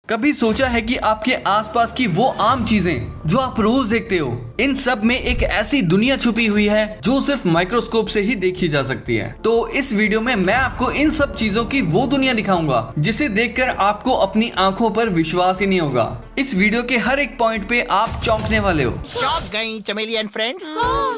कभी सोचा है कि आपके आसपास की वो आम चीजें जो आप रोज देखते हो, इन सब में एक ऐसी दुनिया छुपी हुई है जो सिर्फ माइक्रोस्कोप से ही देखी जा सकती है। तो इस वीडियो में मैं आपको इन सब चीजों की वो दुनिया दिखाऊंगा जिसे देखकर आपको अपनी आंखों पर विश्वास ही नहीं होगा। इस वीडियो के हर एक पॉइंट पे आप चौंकने वाले हो, शॉक गई चमेली एंड फ्रेंड्स।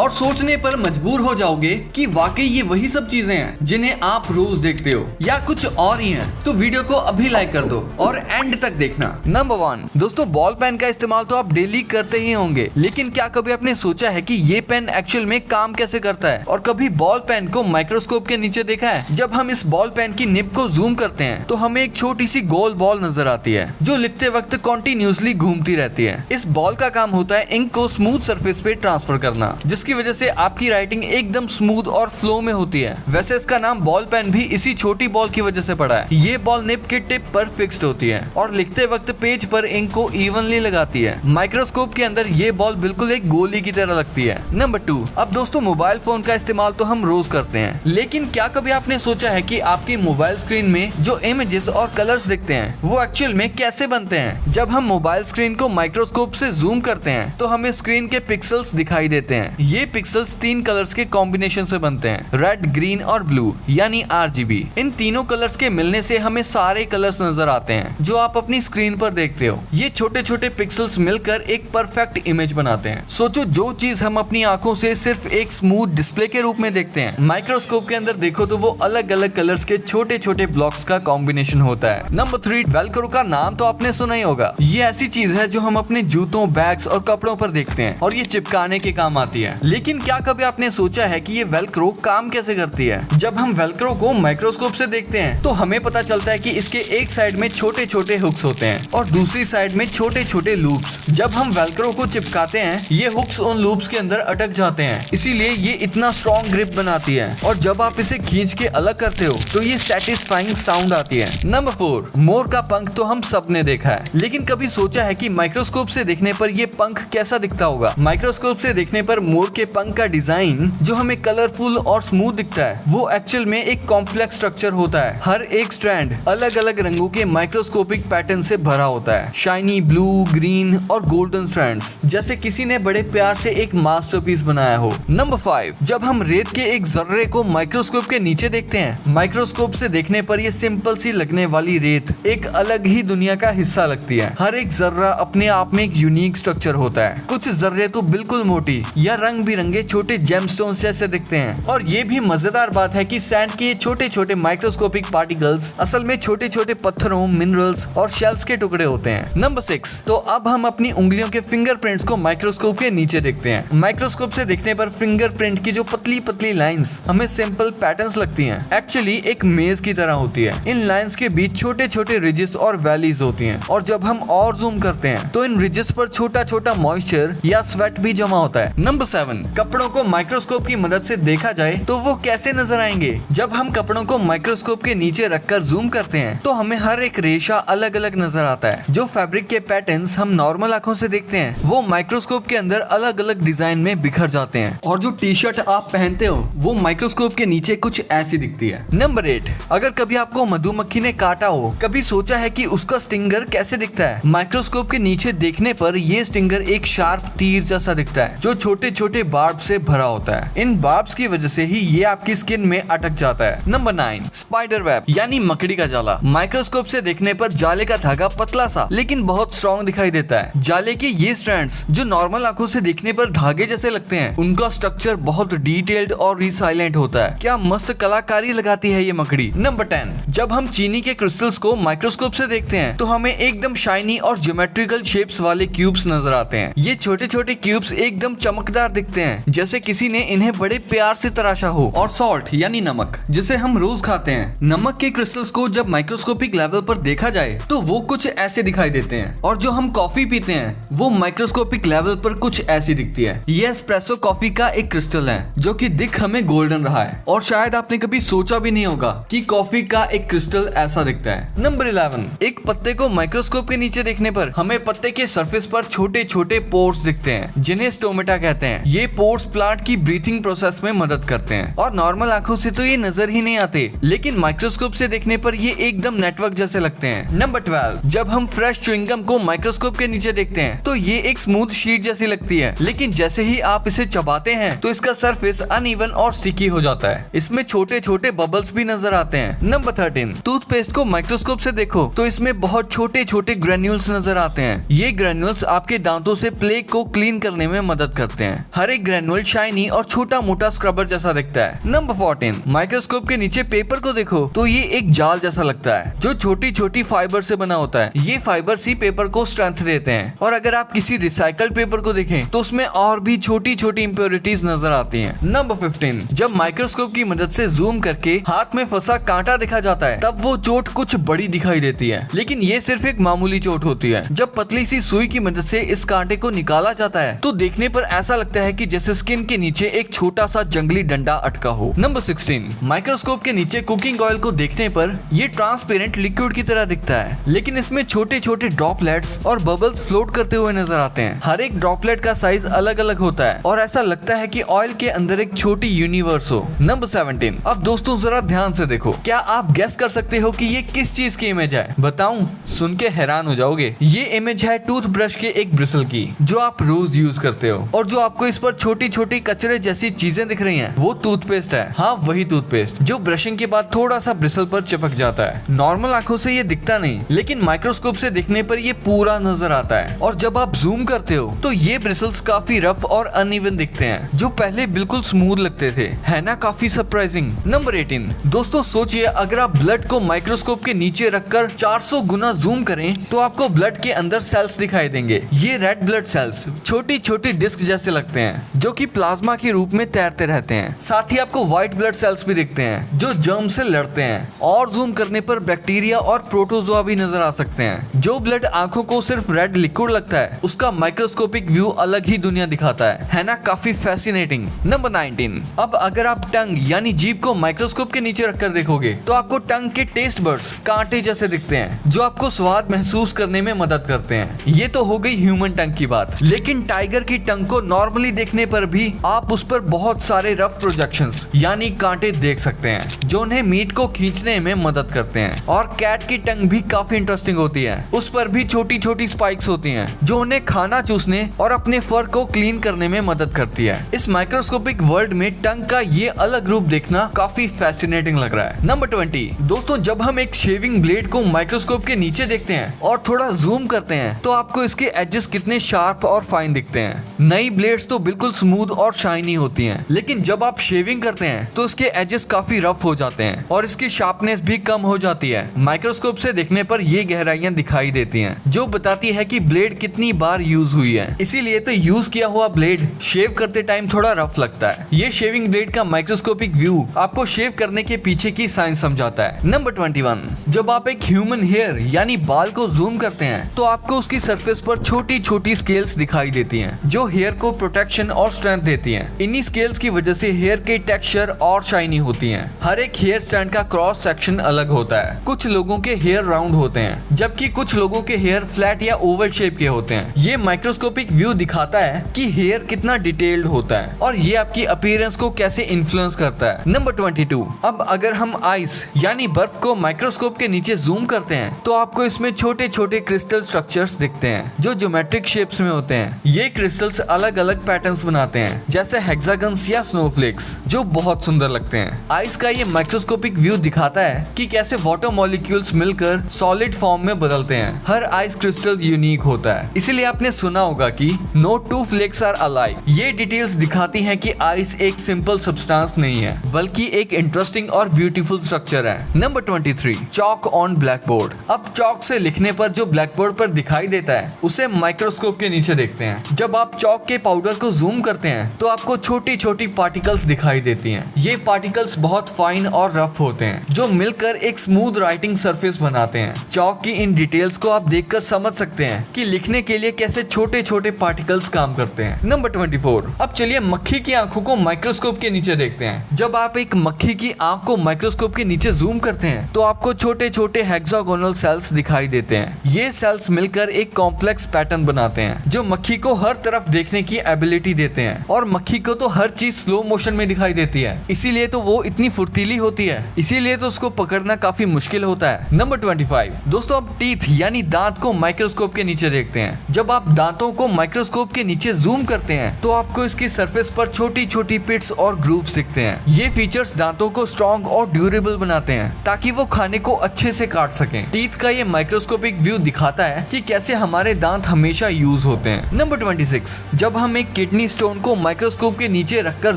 और सोचने पर मजबूर हो जाओगे कि वाकई ये वही सब चीजें हैं जिन्हें आप रोज देखते हो या कुछ और ही हैं। तो वीडियो को अभी लाइक कर दो और एंड तक देखना। नंबर 1 दोस्तों, बॉल पेन का इस्तेमाल तो आप डेली करते ही होंगे, लेकिन क्या कभी आपने सोचा है कि ये पेन एक्चुअल में काम कैसे करता है? और कभी बॉल पेन को माइक्रोस्कोप के नीचे देखा है? जब हम इस बॉल पेन की निब को जूम करते हैं तो हमें एक छोटी सी गोल बॉल नजर आती है जो लिखते वक्त कॉन्टिन्यूसली घूमती रहती है। इस बॉल का काम होता है इंक को स्मूथ सरफेस पे ट्रांसफर करना, जिसकी वजह से आपकी राइटिंग एकदम स्मूथ और फ्लो में होती है। वैसे इसका नाम बॉल पेन भी इसी छोटी बॉल की वजह से पड़ा है। ये बॉल निब के टिप पर फिक्स्ड होती है और लिखते वक्त पेज पर इंक को इवनली लगाती है। माइक्रोस्कोप के अंदर ये बॉल बिल्कुल एक गोली की तरह लगती है। नंबर 2, अब दोस्तों मोबाइल फोन का इस्तेमाल तो हम रोज करते हैं, लेकिन क्या कभी आपने सोचा है कि आपके मोबाइल स्क्रीन में जो इमेजेस और कलर्स दिखते हैं वो एक्चुअल में कैसे बनते हैं? जब हम मोबाइल स्क्रीन को माइक्रोस्कोप से जूम करते हैं तो हमें स्क्रीन के पिक्सल्स दिखाई देते हैं। ये पिक्सल्स 3 कलर्स के कॉम्बिनेशन से बनते हैं, रेड, ग्रीन और ब्लू, यानी RGB। इन तीनों कलर्स के मिलने से हमें सारे कलर्स नजर आते हैं जो आप अपनी स्क्रीन पर देखते हो। ये छोटे छोटे पिक्सल्स मिलकर एक परफेक्ट इमेज बनाते हैं। सोचो, जो चीज हम अपनी आंखों से सिर्फ एक स्मूथ डिस्प्ले के रूप में देखते हैं, माइक्रोस्कोप के अंदर देखो तो वो अलग अलग कलर्स के छोटे छोटे ब्लॉक्स का कॉम्बिनेशन होता है। नंबर 3, वेलक्रो का नाम तो आपने सुना ही होगा। ये ऐसी चीज है जो हम अपने जूतों, बैग्स और कपड़ों पर देखते हैं और ये चिपकाने के काम आती है। लेकिन क्या कभी आपने सोचा है कि ये वेलक्रो काम कैसे करती है? जब हम वेलक्रो को माइक्रोस्कोप से देखते हैं तो हमें पता चलता है कि इसके एक साइड में छोटे छोटे हुक्स होते हैं और दूसरी साइड में छोटे छोटे लूप्स। जब हम वेलक्रो को चिपकाते हैं ये हुक्स उन लूप्स के अंदर अटक जाते हैं, इसीलिए ये इतना स्ट्रॉन्ग ग्रिप बनाती है और जब आप इसे खींच के अलग करते हो तो ये सेटिस्फाइंग साउंड आती है। नंबर 4, मोर का पंख तो हम सब ने देखा है, लेकिन कभी सोचा है कि माइक्रोस्कोप से देखने पर ये पंख कैसा दिखता होगा? माइक्रोस्कोप से देखने पर मोर के पंख का डिजाइन जो हमें कलरफुल और स्मूथ दिखता है वो एक्चुअल में एक कॉम्प्लेक्स स्ट्रक्चर होता है। हर एक स्ट्रैंड अलग अलग रंगों के माइक्रोस्कोपिक पैटर्न से भरा होता है, शाइनी ब्लू, ग्रीन और गोल्डन स्ट्रैंड्स, जैसे किसी ने बड़े प्यार से एक मास्टरपीस बनाया हो। नंबर 5, जब हम रेत के एक जर्रे को माइक्रोस्कोप के नीचे देखते हैं, माइक्रोस्कोप से देखने पर ये सिंपल सी लगने वाली रेत एक अलग ही दुनिया का हिस्सा लगती है। हर एक जर्रा अपने आप में एक यूनिक स्ट्रक्चर होता है। कुछ जर्रे तो बिल्कुल मोटी या रंग बिरंगे छोटे जेमस्टोन्स जैसे दिखते हैं। और ये भी मजेदार बात है कि सैंड के छोटे छोटे माइक्रोस्कोपिक पार्टिकल्स असल में छोटे छोटे पत्थरों, मिनरल्स और शेल्स के टुकड़े होते हैं। नंबर 6, तो अब हम अपनी उंगलियों के फिंगरप्रिंट्स को माइक्रोस्कोप के नीचे देखते हैं। माइक्रोस्कोप से देखने पर फिंगरप्रिंट की जो पतली पतली लाइंस हमें सिंपल पैटर्न्स लगती हैं, एक्चुअली एक मेज की तरह होती है। इन लाइंस के बीच छोटे छोटे रिजेस और वैलीज होती हैं और जब हम और जूम करते हैं तो इन रिजेस पर छोटा छोटा मॉइस्चर या स्वेट भी जमा होता है। नंबर 7, कपड़ों को माइक्रोस्कोप की मदद से देखा जाए तो वो कैसे नजर आएंगे? जब हम कपड़ों को माइक्रोस्कोप के नीचे रखकर जूम करते हैं तो हमें हर एक रेशा अलग अलग नजर आता है। जो फैब्रिक के पैटर्न्स हम नॉर्मल आंखों से देखते हैं वो माइक्रोस्कोप के अंदर अलग अलग डिजाइन में बिखर जाते हैं और जो टी-शर्ट आप पहनते हो वो माइक्रोस्कोप के नीचे कुछ ऐसी दिखती है। नंबर 8, अगर कभी आपको मधुमक्खी ने काटा हो, कभी सोचा है कि उसका स्टिंगर कैसे दिखता है? माइक्रोस्कोप के नीचे देखने पर ये स्टिंगर एक शार्प तीर जैसा दिखता है जो छोटे छोटे बार्ब से भरा होता है। इन बार्ब्स की वजह से ही ये आपकी स्किन में अटक जाता है। नंबर 9, स्पाइडर वेब यानी मकड़ी का जाला। माइक्रोस्कोप से देखने पर जाले का धागा पतला सा लेकिन बहुत स्ट्रॉन्ग दिखाई देता है। जाले के ये स्ट्रैंड्स जो नॉर्मल आंखों से देखने पर धागे जैसे लगते हैं, उनका स्ट्रक्चर बहुत डिटेल्ड और रिसाइलेंट होता है। क्या मस्त कलाकारी लगाती है ये मकड़ी। नंबर 10, जब हम चीनी के क्रिस्टल्स को माइक्रोस्कोप से देखते हैं तो हमें एकदम शाइनी और ज्योमेट्रिकल शेप्स वाले क्यूब्स नजर आते हैं। ये छोटे छोटे क्यूब्स एकदम चमकदार दिखते हैं, जैसे किसी ने इन्हें बड़े प्यार से तराशा हो। और सॉल्ट यानी नमक, जिसे हम रोज खाते हैं, नमक के क्रिस्टल्स को जब माइक्रोस्कोपिक लेवल पर देखा जाए तो वो कुछ ऐसे दिखाई देते हैं। और जो हम कॉफी पीते हैं वो माइक्रोस्कोपिक लेवल पर कुछ ऐसी दिखती है। ये एस्प्रेसो कॉफी का एक क्रिस्टल है जो कि दिख हमें गोल्डन रहा है और शायद आपने कभी सोचा भी नहीं होगा कि कॉफी का एक क्रिस्टल ऐसा दिखता है। नंबर 11, एक पत्ते को माइक्रोस्कोप के नीचे देखा देखने पर हमें पत्ते के सरफेस पर छोटे छोटे पोर्स दिखते हैं जिन्हें स्टोमेटा कहते हैं। ये पोर्स प्लांट की ब्रीथिंग प्रोसेस में मदद करते हैं और नॉर्मल आंखों से तो ये नजर ही नहीं आते, लेकिन माइक्रोस्कोप से देखने पर ये एकदम नेटवर्क जैसे लगते हैं। नंबर 12, जब हम फ्रेश च्युइंगम को माइक्रोस्कोप के नीचे देखते हैं तो ये एक स्मूथ शीट जैसी लगती है, लेकिन जैसे ही आप इसे चबाते हैं तो इसका सरफेस अनइवन और स्टिकी हो जाता है। इसमें छोटे छोटे बबल्स भी नजर आते हैं। नंबर 13, टूथपेस्ट को माइक्रोस्कोप से देखो तो इसमें बहुत छोटे छोटे ग्रेन्यूल्स नजर आते हैं। ये ग्रेन्यूल्स आपके दांतों से प्लेक को क्लीन करने में मदद करते हैं। हर एक ग्रेन्यूल शाइनी और छोटा मोटा स्क्रबर जैसा दिखता है। नंबर 14, माइक्रोस्कोप के नीचे पेपर को देखो तो ये एक जाल जैसा लगता है जो छोटी छोटी फाइबर से बना होता है। ये फाइबर्स ही पेपर को स्ट्रेंथ देते हैं और अगर आप किसी रिसाइकल्ड पेपर को देखें तो उसमें और भी छोटी छोटी इंप्योरिटीज नजर आती हैं। नंबर 15, जब माइक्रोस्कोप की मदद से जूम करके हाथ में फंसा कांटा दिखा जाता है तब वो चोट कुछ बड़ी दिखाई देती है, लेकिन ये सिर्फ एक मामूली चोट होती है। जब पतली सी सुई की मदद से इस कांटे को निकाला जाता है तो देखने पर ऐसा लगता है कि जैसे स्किन के नीचे एक छोटा सा जंगली डंडा अटका हो। नंबर 16, माइक्रोस्कोप के नीचे कुकिंग ऑयल को देखने पर ये ट्रांसपेरेंट लिक्विड की तरह दिखता है, लेकिन इसमें छोटे छोटे ड्रॉपलेट्स और बबल्स फ्लोट करते हुए नजर आते हैं। हर एक ड्रॉपलेट का साइज अलग अलग होता है और ऐसा लगता है कि ऑयल के अंदर एक छोटी यूनिवर्स हो। नंबर 17, अब दोस्तों जरा ध्यान से देखो, क्या आप गेस कर सकते हो कि ये किस चीज की इमेज है? बताऊं? सुन के हैरान हो जाओगे। ये इमेज है टूथब्रश के एक ब्रिसल की जो आप रोज यूज करते हो, और जो आपको इस पर छोटी छोटी कचरे जैसी चीजें दिख रही हैं वो टूथपेस्ट है। हाँ, वही टूथपेस्ट जो ब्रशिंग के बाद थोड़ा सा ब्रिसल पर चिपक जाता है। नॉर्मल आंखों से ये दिखता नहीं, लेकिन माइक्रोस्कोप से देखने पर ये पूरा नजर आता है और जब आप जूम करते हो तो ये ब्रिसल्स काफी रफ और अनइवन दिखते हैं जो पहले बिल्कुल स्मूथ लगते थे। है ना काफी सरप्राइजिंग। नंबर 18, दोस्तों सोचिए अगर आप ब्लड को माइक्रोस्कोप के नीचे रखकर 400 गुना जूम करें तो आपको ब्लड के अंदर सेल्स दिखाई देंगे। ये रेड ब्लड सेल्स छोटी छोटी डिस्क जैसे लगते हैं जो कि प्लाज्मा के रूप में तैरते रहते हैं। साथ ही आपको व्हाइट ब्लड सेल्स भी दिखते हैं जो जर्म से लड़ते हैं, और जूम करने पर बैक्टीरिया और प्रोटोजोआ भी नजर आ सकते हैं। जो ब्लड आंखों को सिर्फ रेड लिक्विड लगता है उसका माइक्रोस्कोपिक व्यू अलग ही दुनिया दिखाता है ना? काफी फैसिनेटिंग। नंबर 19, अब अगर आप टंग यानी जीभ को माइक्रोस्कोप के नीचे रखकर देखोगे तो आपको टंग के टेस्ट बर्ड्स कांटे जैसे दिखते हैं जो आपको स्वाद महसूस करने में मदद करते हैं। ये तो हो गई ह्यूमन टंग की बात, लेकिन टाइगर की टंग को नॉर्मली देखने पर भी आप उस पर बहुत सारे रफ प्रोजेक्शंस यानी कांटे देख सकते हैं जो उन्हें मीट को खींचने में मदद करते हैं। और कैट की टंग भी काफी इंटरेस्टिंग होती है, उस पर भी छोटी छोटी स्पाइक्स होती हैं जो उन्हें खाना चूसने और अपने फर को क्लीन करने में मदद करती है। इस माइक्रोस्कोपिक वर्ल्ड में टंग का ये अलग रूप देखना काफी फैसिनेटिंग लग रहा है। नंबर 20, दोस्तों जब हम एक शेविंग ब्लेड को माइक्रोस्कोप के नीचे देखते हैं और थोड़ा जूम करते हैं तो आपको इसके एजेस कितने शार्प और फाइन दिखते हैं। नई ब्लेड्स तो बिल्कुल स्मूथ और शाइनी होती हैं, लेकिन जब आप शेविंग करते हैं तो इसके एजेस काफी रफ हो जाते हैं और इसकी शार्पनेस भी कम हो जाती है। माइक्रोस्कोप से देखने पर ये गहराइयां दिखाई देती हैं जो बताती है कि ब्लेड कितनी बार यूज हुई है। इसीलिए तो यूज किया हुआ ब्लेड शेव करते टाइम थोड़ा रफ लगता है। ये शेविंग ब्लेड का माइक्रोस्कोपिक व्यू आपको शेव करने के पीछे की साइंस समझाता है। नंबर 21, जब आप एक ह्यूमन हेयर यानी बाल को जूम करते हैं तो आपको उसकी सरफेस पर छोटी छोटी स्केल्स दिखाई देती हैं जो हेयर को प्रोटेक्शन और स्ट्रेंथ देती हैं। इन्हीं स्केल्स की वजह से हेयर के टेक्सचर और शाइनी होती हैं। हर एक हेयर स्टैंड का क्रॉस सेक्शन अलग होता है। कुछ लोगों के हेयर राउंड होते हैं जबकि कुछ लोगों के हेयर फ्लैट या ओवल शेप के होते हैं। ये माइक्रोस्कोपिक व्यू दिखाता है कि हेयर कितना डिटेल्ड होता है और ये आपकी अपीयरेंस को कैसे इन्फ्लुएंस करता है। नंबर 22, अब अगर हम आइस यानी बर्फ को माइक्रोस्कोप के नीचे जूम करते हैं तो आपको इसमें छोटे छोटे क्रिस्टल स्ट्रक्चर्स दिखते हैं जो ज्योमेट्रिक शेप्स में होते हैं। ये क्रिस्टल्स अलग अलग पैटर्न्स बनाते हैं जैसे हेक्सागन्स या स्नोफ्लेक्स जो बहुत सुंदर लगते हैं। आइस का ये माइक्रोस्कोपिक व्यू दिखाता है कि कैसे वाटर मॉलिक्यूल्स मिलकर सॉलिड फॉर्म में बदलते हैं। हर आइस क्रिस्टल यूनिक होता है, इसीलिए आपने सुना होगा कि no two flakes are alike. ये डिटेल्स दिखाती हैं कि आइस एक सिंपल सब्सटेंस नहीं है बल्कि एक इंटरेस्टिंग और ब्यूटीफुल स्ट्रक्चर है। Number 23, chalk on blackboard. अब चॉक से लिखने पर जो ब्लैकबोर्ड पर दिखाई देता है उसे माइक्रोस्कोप के नीचे देखते हैं। जब आप चॉक के पाउडर को जूम करते हैं तो आपको छोटी छोटी पार्टिकल्स दिखाई देती हैं। ये पार्टिकल्स बहुत फाइन और रफ होते हैं जो मिलकर एक स्मूथ राइटिंग सरफेस बनाते हैं। चॉक की इन डिटेल्स को आप देखकर समझ सकते हैं कि लिखने के लिए कैसे छोटे छोटे पार्टिकल्स काम करते हैं। नंबर 24, अब चलिए मक्खी की आंखों को माइक्रोस्कोप के नीचे देखते हैं। जब आप एक मक्खी की आंख को माइक्रोस्कोप के नीचे जूम करते हैं तो आपको छोटे छोटे हेक्सागोनल सेल्स दिखाई देते हैं। ये ये सेल्स मिलकर एक कॉम्प्लेक्स पैटर्न बनाते हैं जो मक्खी को हर तरफ देखने की एबिलिटी देते हैं, और मक्खी को तो हर चीज स्लो मोशन में दिखाई देती है, इसीलिए तो वो इतनी फुर्तीली होती है, इसीलिए तो उसको पकड़ना काफी मुश्किल होता है। नंबर 25 दोस्तों, अब टीथ यानी दांत को माइक्रोस्कोप के नीचे देखते हैं। जब आप दांतों को माइक्रोस्कोप के नीचे जूम करते हैं तो आपको इसकी सरफेस पर छोटी छोटी पिट्स और ग्रूव्स दिखते हैं। ये फीचर्स दांतों को स्ट्रॉन्ग और ड्यूरेबल बनाते हैं ताकि वो खाने को अच्छे से काट सकें। टीथ का ये माइक्रोस्कोपिक व्यू दिखाता है कि कैसे हमारे दांत हमेशा यूज होते हैं। नंबर 26 जब हम एक किडनी स्टोन को माइक्रोस्कोप के नीचे रखकर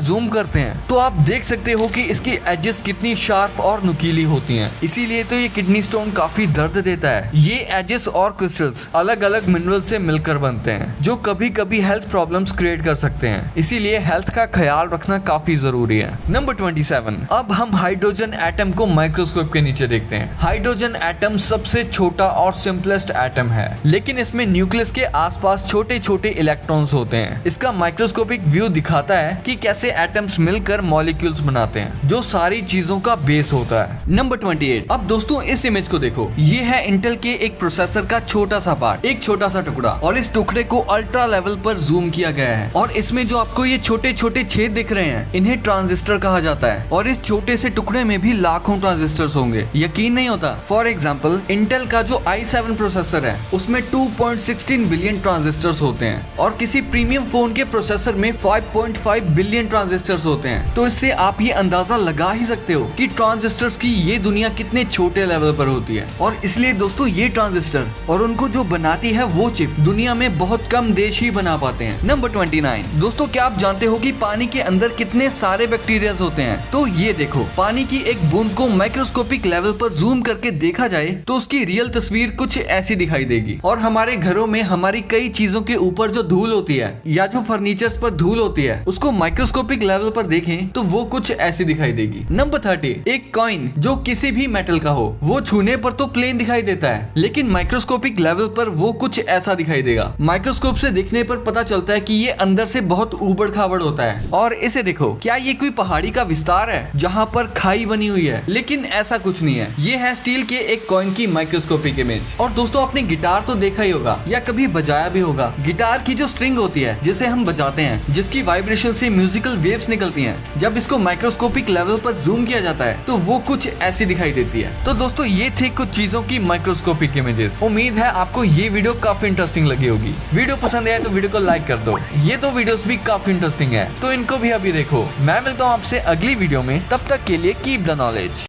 जूम करते हैं तो आप देख सकते हो कि इसकी एजेस कितनी शार्प और नुकीली होती हैं, इसीलिए तो ये किडनी स्टोन काफी दर्द देता है। ये एजेस और क्रिस्टल्स अलग अलग मिनरल से मिलकर बनते हैं जो कभी कभी हेल्थ प्रॉब्लम्स क्रिएट कर सकते हैं, इसीलिए हेल्थ का ख्याल रखना काफी जरूरी है। नंबर 27 अब हम हाइड्रोजन एटम को माइक्रोस्कोप के नीचे देखते हैं। हाइड्रोजन एटम सबसे छोटा और सिंपलेस्ट एटम है, लेकिन इसमें न्यूक्लियस के आसपास छोटे छोटे इलेक्ट्रॉन्स होते हैं। इसका माइक्रोस्कोपिक व्यू दिखाता है कि कैसे एटम्स मिलकर मॉलिक्यूल्स बनाते हैं जो सारी चीजों का बेस होता है। नंबर 28 अब दोस्तों इस इमेज को देखो, ये है इंटेल के एक प्रोसेसर का छोटा सा पार्ट, एक छोटा सा टुकड़ा, और इस टुकड़े को अल्ट्रा लेवल पर जूम किया गया है, और इसमें जो आपको ये छोटे छोटे छेद दिख रहे हैं इन्हें ट्रांजिस्टर कहा जाता है, और इस छोटे से टुकड़े में भी लाखों ट्रांजिस्टर्स होंगे, यकीन नहीं होता। फॉर एग्जांपल इंटेल का जो i7 प्रोसेसर है उसमें 2.16 बिलियन ट्रांजिस्टर्स होते हैं, और किसी प्रीमियम फोन के प्रोसेसर में 5.5 बिलियन ट्रांजिस्टर्स होते हैं। तो इससे आप ये अंदाजा लगा ही सकते हो कि ट्रांजिस्टर्स की ये दुनिया कितने छोटे लेवल पर होती है, और इसलिए दोस्तों ये ट्रांजिस्टर और उनको जो बनाती है वो चिप दुनिया में बहुत कम देश ही बना पाते हैं। नंबर 29 दोस्तों, क्या आप जानते हो कि पानी के अंदर कितने सारे बैक्टीरिया होते हैं? तो ये देखो, पानी की एक बूंद को माइक्रोस्कोपिक लेवल पर जूम करके देखा जाए तो उसकी रियल तस्वीर कुछ ऐसी दिखाई देगी, और हमारे घरों में हमारी कई चीजों के ऊपर जो धूल होती है या जो फर्नीचर्स पर धूल होती है उसको माइक्रोस्कोपिक लेवल पर देखें तो वो कुछ ऐसी दिखाई देगी। नंबर 30 एक कॉइन जो किसी भी मेटल का हो वो छूने पर तो प्लेन दिखाई देता है, लेकिन माइक्रोस्कोपिक लेवल पर वो कुछ ऐसा दिखाई देगा। माइक्रोस्कोप से देखने पर पता चलता है कि ये अंदर से बहुत ऊबड़ खाबड़ होता है। और इसे देखो, क्या ये कोई पहाड़ी का विस्तार है जहाँ पर खाई बनी हुई है? लेकिन ऐसा कुछ नहीं है, ये है स्टील के एक कॉइन की माइक्रोस्कोपिक इमेज। और दोस्तों आपने गिटार तो देखा ही होगा या कभी बजाया भी होगा। गिटार की जो स्ट्रिंग होती है जिसे हम बजाते हैं, जिसकी वाइब्रेशन से म्यूजिकल वेव्स निकलती हैं, जब इसको माइक्रोस्कोपिक लेवल पर जूम किया जाता है तो वो कुछ ऐसी दिखाई देती है। तो दोस्तों ये थी कुछ चीजों की माइक्रोस्कोपिक इमेजेस। उम्मीद है आपको ये वीडियो काफी इंटरेस्टिंग लगी होगी। वीडियो पसंद आया तो वीडियो को लाइक कर दो। ये दो वीडियोस भी काफी इंटरेस्टिंग है तो इनको भी अभी देखो। मैं मिलता हूँ आपसे अगली वीडियो में, तब तक के लिए कीप द नॉलेज।